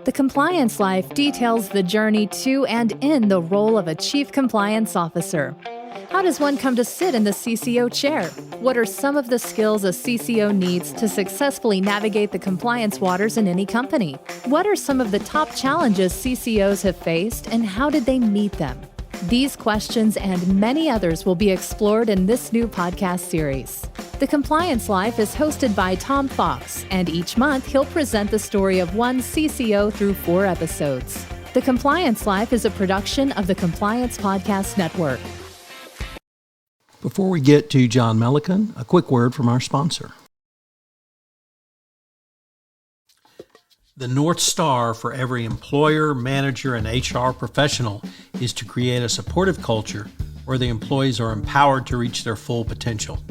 The Compliance Life details the journey to and in the role of a Chief Compliance Officer. How does one come to sit in the CCO chair? What are some of the skills a CCO needs to successfully navigate the compliance waters in any company? What are some of the top challenges CCOs have faced, and how did they meet them? These questions and many others will be explored in this new podcast series. The Compliance Life is hosted by Tom Fox, and each month he'll present the story of one CCO through 4 episodes. The Compliance Life is a production of the Compliance Podcast Network. Before we get to John Melican, a quick word from our sponsor. The North Star for every employer, manager, and HR professional is to create a supportive culture where the employees are empowered to reach their full potential.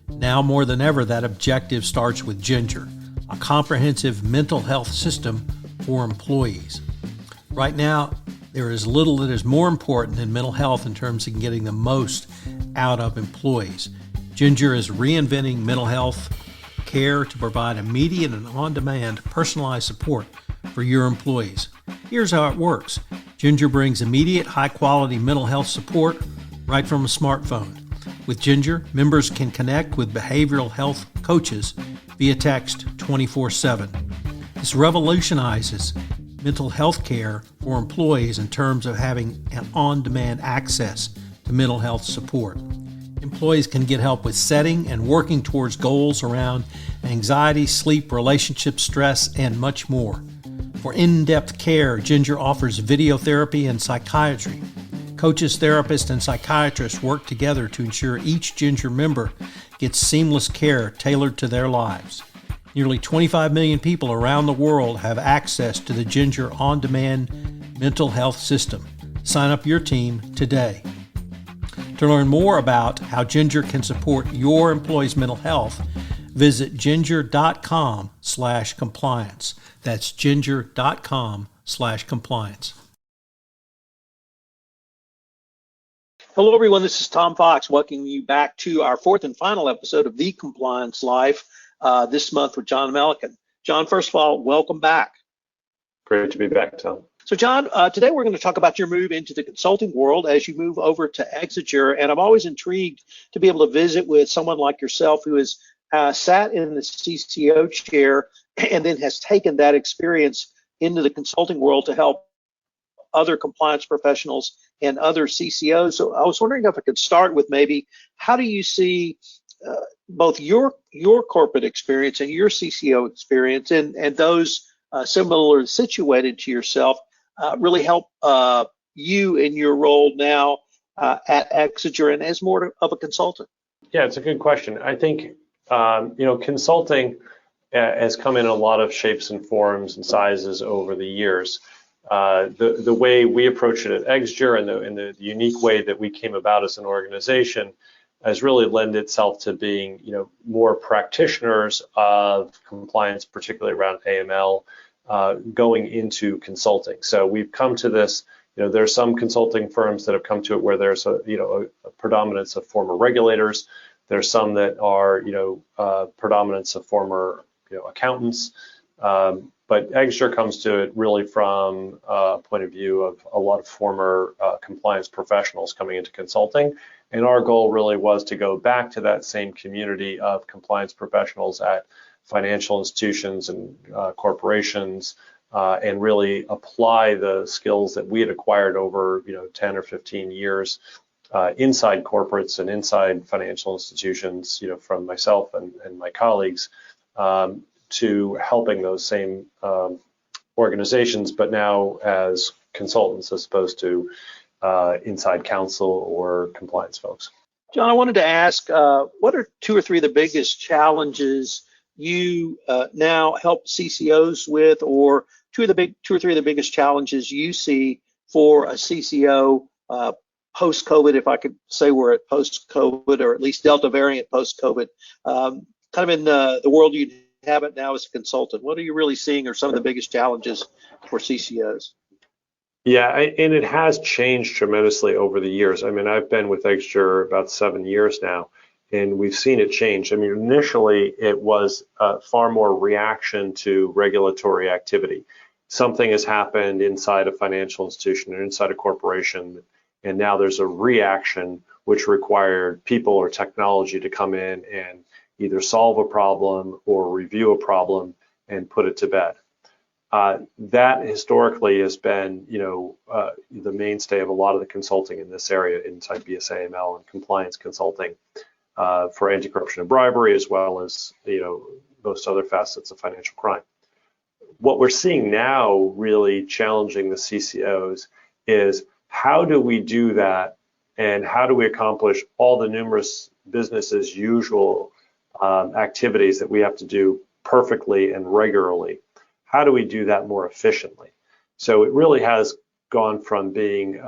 Now more than ever, that objective starts with Ginger, a comprehensive mental health system for employees. Right now, there is little that is more important than mental health in terms of getting the most out of employees. Ginger is reinventing mental health care to provide immediate and on-demand personalized support for your employees. Here's how it works. Ginger brings immediate, high-quality mental health support right from a smartphone. With Ginger, members can connect with behavioral health coaches via text 24/7. This revolutionizes mental health care for employees in terms of having an on-demand access to mental health support. Employees can get help with setting and working towards goals around anxiety, sleep, relationship stress, and much more. For in-depth care, Ginger offers video therapy and psychiatry. Coaches, therapists, and psychiatrists work together to ensure each Ginger member gets seamless care tailored to their lives. Nearly 25 million people around the world have access to the Ginger on-demand mental health system. Sign up your team today. To learn more about how Ginger can support your employees' mental health, visit ginger.com/compliance. That's ginger.com/compliance. Hello, everyone. This is Tom Fox welcoming you back to our 4th and final episode of The Compliance Life this month with John Melican. John, first of all, welcome back. Great to be back, Tom. So, John, today we're going to talk about your move into the consulting world as you move over to Exiger. And I'm always intrigued to be able to visit with someone like yourself who has sat in the CCO chair and then has taken that experience into the consulting world to help other compliance professionals and other CCOs. So I was wondering if I could start with maybe how do you see both your corporate experience and your CCO experience and those similarly situated to yourself really help you in your role now at Exiger and as more of a consultant? Yeah, it's a good question. I think consulting has come in a lot of shapes and forms and sizes over the years. The way we approach it at Exiger and the unique way that we came about as an organization has really lent itself to being, more practitioners of compliance, particularly around AML, going into consulting. So we've come to this. There's some consulting firms that have come to it where there's a predominance of former regulators. There's some that are, predominance of former, accountants. But Exiger comes to it really from a point of view of a lot of former compliance professionals coming into consulting. And our goal really was to go back to that same community of compliance professionals at financial institutions and corporations and really apply the skills that we had acquired over 10 or 15 years inside corporates and inside financial institutions, from myself and my colleagues. To helping those same organizations, but now as consultants as opposed to inside counsel or compliance folks. John, I wanted to ask, what are 2 or 3 of the biggest challenges you now help CCOs with, or 2 or 3 of the biggest challenges you see for a CCO post-COVID, if I could say we're at post-COVID, or at least Delta variant post-COVID, kind of in the world you have it now as a consultant? What are you really seeing are some of the biggest challenges for CCOs? Yeah, and it has changed tremendously over the years. I mean, I've been with Exiger about 7 years now, and we've seen it change. I mean, initially it was far more reaction to regulatory activity. something has happened inside a financial institution or inside a corporation, and now there's a reaction which required people or technology to come in and either solve a problem or review a problem and put it to bed. That historically has been, the mainstay of a lot of the consulting in this area inside BSAML and compliance consulting for anti-corruption and bribery, as well as, most other facets of financial crime. What we're seeing now really challenging the CCOs is how do we do that, and how do we accomplish all the numerous business as usual activities that we have to do perfectly and regularly? How do we do that more efficiently? So it really has gone from being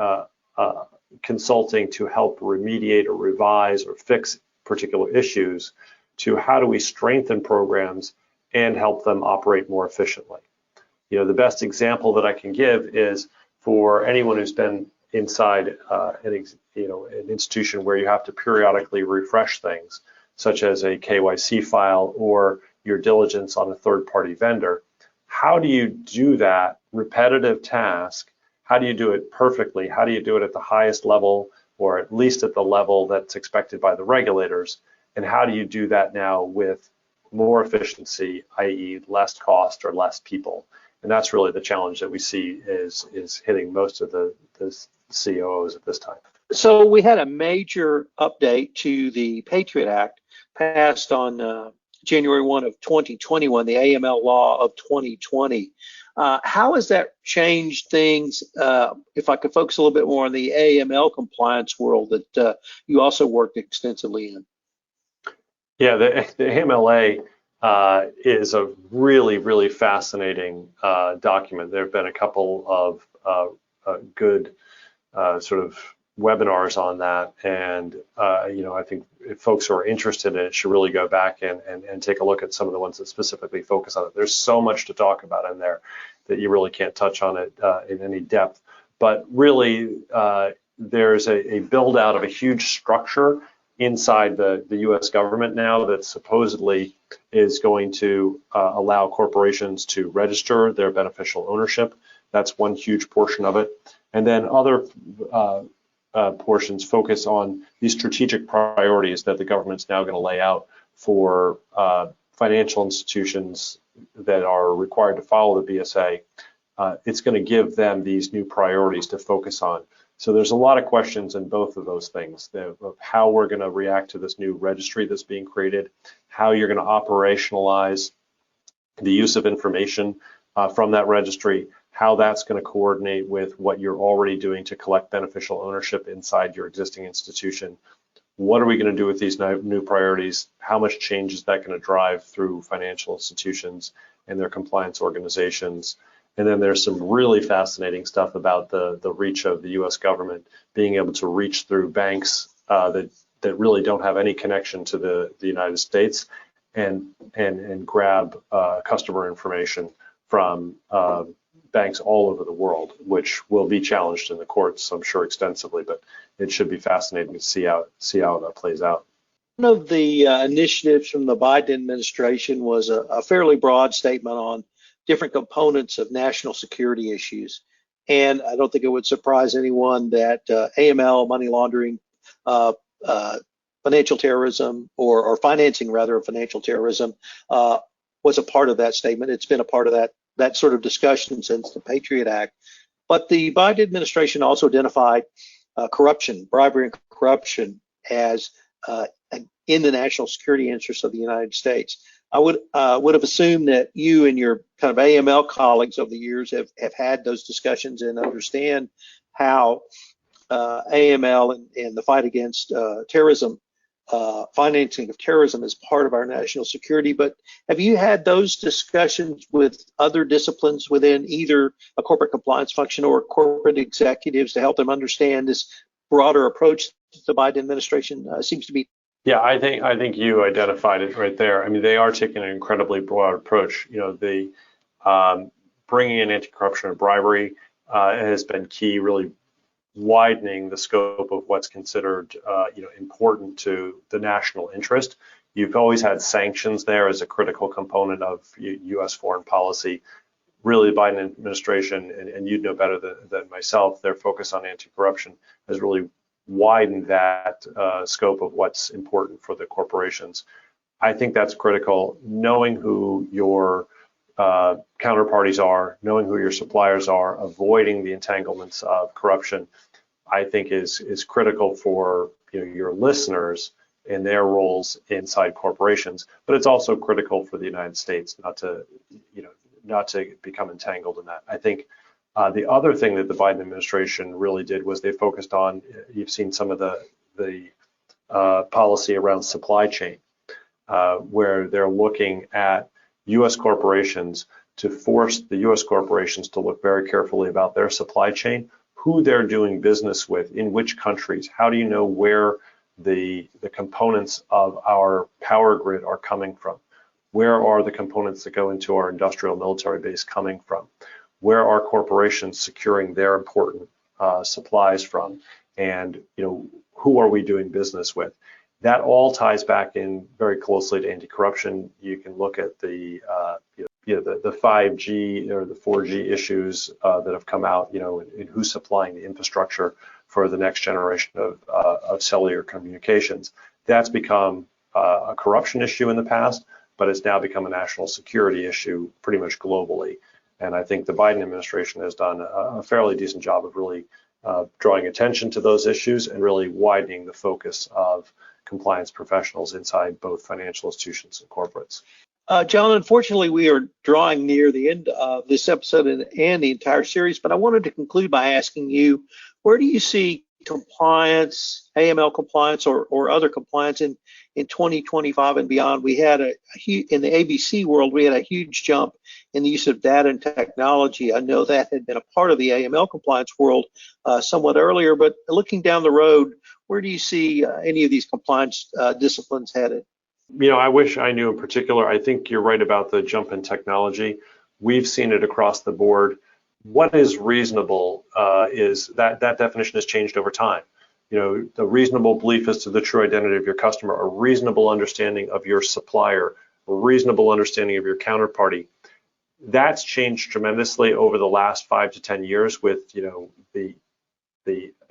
consulting to help remediate or revise or fix particular issues to how do we strengthen programs and help them operate more efficiently. The best example that I can give is for anyone who's been inside an institution where you have to periodically refresh things, such as a KYC file or your diligence on a third-party vendor. How do you do that repetitive task? How do you do it perfectly? How do you do it at the highest level, or at least at the level that's expected by the regulators? And how do you do that now with more efficiency, i.e. less cost or less people? And that's really the challenge that we see is hitting most of the COOs at this time. So we had a major update to the Patriot Act passed on January 1 of 2021, the AML law of 2020. How has that changed things? If I could focus a little bit more on the AML compliance world that you also worked extensively in. Yeah, the AMLA is a really, really fascinating document. There have been a couple of good sort of webinars on that, and I think if folks who are interested in it should really go back and take a look at some of the ones that specifically focus on it. There's so much to talk about in there that you really can't touch on it in any depth. But really, there's a build out of a huge structure inside the U.S. government now that supposedly is going to allow corporations to register their beneficial ownership. That's one huge portion of it. And then other portions focus on these strategic priorities that the government's now going to lay out for financial institutions that are required to follow the BSA. It's going to give them these new priorities to focus on. So there's a lot of questions in both of those things, of how we're going to react to this new registry that's being created, how you're going to operationalize the use of information from that registry, how that's going to coordinate with what you're already doing to collect beneficial ownership inside your existing institution. What are we going to do with these new priorities? How much change is that going to drive through financial institutions and their compliance organizations? And then there's some really fascinating stuff about the reach of the U.S. government being able to reach through banks that really don't have any connection to the United States and grab customer information from banks all over the world, which will be challenged in the courts, I'm sure, extensively, but it should be fascinating to see how that plays out. One of the initiatives from the Biden administration was a fairly broad statement on different components of national security issues. And I don't think it would surprise anyone that AML, money laundering, financial terrorism, or financing rather of financial terrorism was a part of that statement. It's been a part of that sort of discussion since the Patriot Act. But the Biden administration also identified corruption, bribery and corruption as in the national security interests of the United States. I would have assumed that you and your kind of AML colleagues over the years have had those discussions and understand how AML and the fight against terrorism, financing of terrorism is part of our national security. But have you had those discussions with other disciplines within either a corporate compliance function or corporate executives to help them understand this broader approach that the Biden administration seems to be? Yeah, I think you identified it right there. I mean, they are taking an incredibly broad approach. The bringing in anti-corruption and bribery has been key, really widening the scope of what's considered, important to the national interest. You've always had sanctions there as a critical component of U.S. foreign policy. really the Biden administration, and you'd know better than myself, their focus on anti-corruption has really widened that scope of what's important for the corporations. I think that's critical. Knowing who your counterparties are, knowing who your suppliers are, avoiding the entanglements of corruption, I think is critical for your listeners in their roles inside corporations. But it's also critical for the United States not to become entangled in that. I think the other thing that the Biden administration really did was they focused on. You've seen some of the policy around supply chain, where they're looking at U.S. corporations to force the U.S. corporations to look very carefully about their supply chain, who they're doing business with, in which countries. How do you know where the components of our power grid are coming from? Where are the components that go into our industrial military base coming from? Where are corporations securing their important supplies from? And who are we doing business with? That all ties back in very closely to anti-corruption. You can look at the 5G or the 4G issues that have come out, and who's supplying the infrastructure for the next generation of cellular communications. That's become a corruption issue in the past, but it's now become a national security issue pretty much globally. And I think the Biden administration has done a fairly decent job of really drawing attention to those issues and really widening the focus of compliance professionals inside both financial institutions and corporates. John, unfortunately, we are drawing near the end of this episode and the entire series, but I wanted to conclude by asking you, where do you see compliance, AML compliance, or other compliance in 2025 and beyond? We had in the ABC world, we had a huge jump in the use of data and technology. I know that had been a part of the AML compliance world somewhat earlier, but looking down the road, where do you see any of these compliance disciplines headed? I wish I knew in particular. I think you're right about the jump in technology. We've seen it across the board. What is reasonable is that definition has changed over time. The reasonable belief as to the true identity of your customer, a reasonable understanding of your supplier, a reasonable understanding of your counterparty. That's changed tremendously over the last 5 to 10 years with the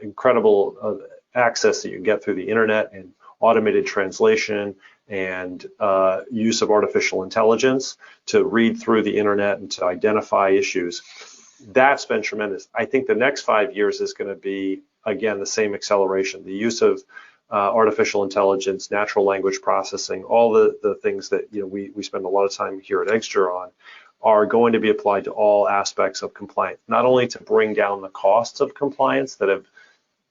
incredible access that you get through the internet and automated translation and use of artificial intelligence to read through the internet and to identify issues. That's been tremendous. I think the next 5 years is going to be, again, the same acceleration. The use of artificial intelligence, natural language processing, all the things that we spend a lot of time here at Exiger on are going to be applied to all aspects of compliance, not only to bring down the costs of compliance that have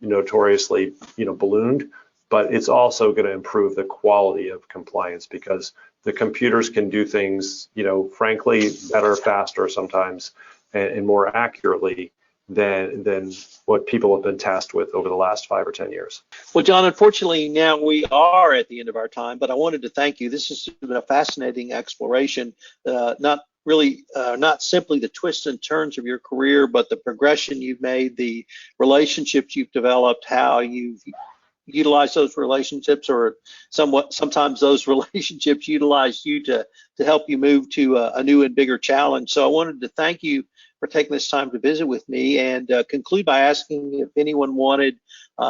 notoriously ballooned, but it's also going to improve the quality of compliance because the computers can do things, frankly, better, faster sometimes, and more accurately than what people have been tasked with over the last 5 or 10 years. Well, John, unfortunately, now we are at the end of our time, but I wanted to thank you. This has been a fascinating exploration, not simply the twists and turns of your career, but the progression you've made, the relationships you've developed, how you've utilized those relationships, or sometimes those relationships utilized you to help you move to a new and bigger challenge. So I wanted to thank you for taking this time to visit with me and conclude by asking if anyone wanted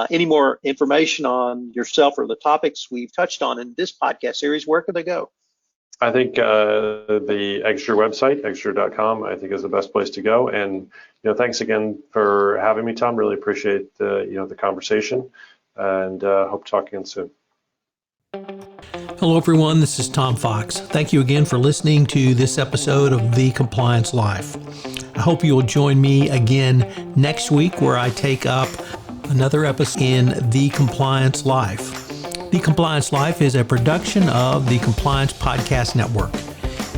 any more information on yourself or the topics we've touched on in this podcast series. Where could they go? I think the Exiger website, exiger.com, I think is the best place to go. And thanks again for having me, Tom. Really appreciate the conversation, and hope to talk again soon. Hello, everyone. This is Tom Fox. Thank you again for listening to this episode of The Compliance Life. I hope you'll join me again next week where I take up another episode in The Compliance Life. The Compliance Life is a production of the Compliance Podcast Network.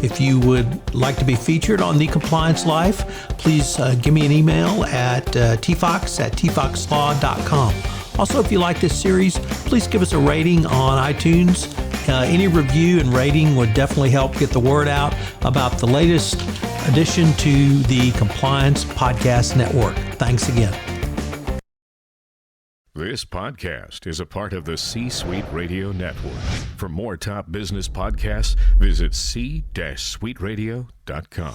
If you would like to be featured on The Compliance Life, please give me an email at tfox@tfoxlaw.com. Also, if you like this series, please give us a rating on iTunes. Any review and rating would definitely help get the word out about the latest addition to the Compliance Podcast Network. Thanks again. This podcast is a part of the C-Suite Radio Network. For more top business podcasts, visit c-suiteradio.com.